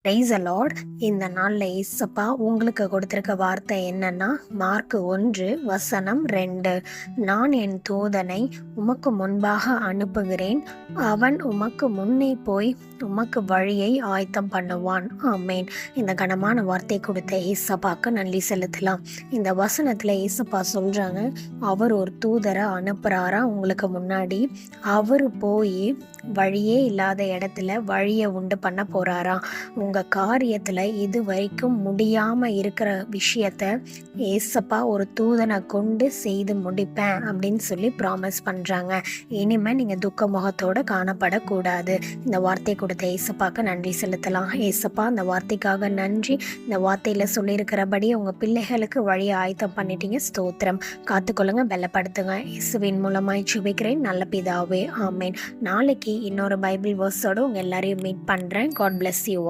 Praise the Lord. இந்த நாளில் ஏசப்பா உங்களுக்கு கொடுத்திருக்க வார்த்தை என்னன்னா, மார்க் 1:2, நான் என் தூதனை உமக்கு முன்பாக அனுப்புகிறேன், அவன் உமக்கு முன்னே போய் உமக்கு வழியை ஆயத்தம் பண்ணுவான். ஆமேன். இந்த கனமான வார்த்தை கொடுத்த ஏசப்பாக்கு நன்றி செலுத்தலாம். இந்த வசனத்தில் ஏசப்பா சொல்றாங்க, அவர் ஒரு தூதரை அனுப்புறாரா உங்களுக்கு முன்னாடி. அவர் போய் வழியே இல்லாத இடத்துல வழியை உண்டு பண்ண போறாரா. உங்கள் காரியத்தில் இது வரைக்கும் முடியாமல் இருக்கிற விஷயத்த ஏசப்பா ஒரு தூதனை கொண்டு செய்து முடிப்பேன் அப்படின்னு சொல்லி ப்ராமிஸ் பண்ணுறாங்க. இனிமேல் நீங்கள் துக்க முகத்தோடு காணப்படக்கூடாது. இந்த வார்த்தை கொடுத்த ஏசப்பாக்கு நன்றி செலுத்தலாம். ஏசப்பா, இந்த வார்த்தைக்காக நன்றி. இந்த வார்த்தையில் சொல்லியிருக்கிறபடி உங்கள் பிள்ளைகளுக்கு வழியை ஆயத்தம் பண்ணிட்டீங்க. ஸ்தோத்திரம். காத்துக்கொள்ளுங்க, பலப்படுத்துங்க. இயேசுவின் மூலமாய் ஜெபிக்கிறேன் நல்ல பிதாவே. ஆமேன். நாளைக்கு இன்னொரு பைபிள் வேர்ஸோடு உங்கள் எல்லாரையும் மீட் பண்ணுறேன். God bless you.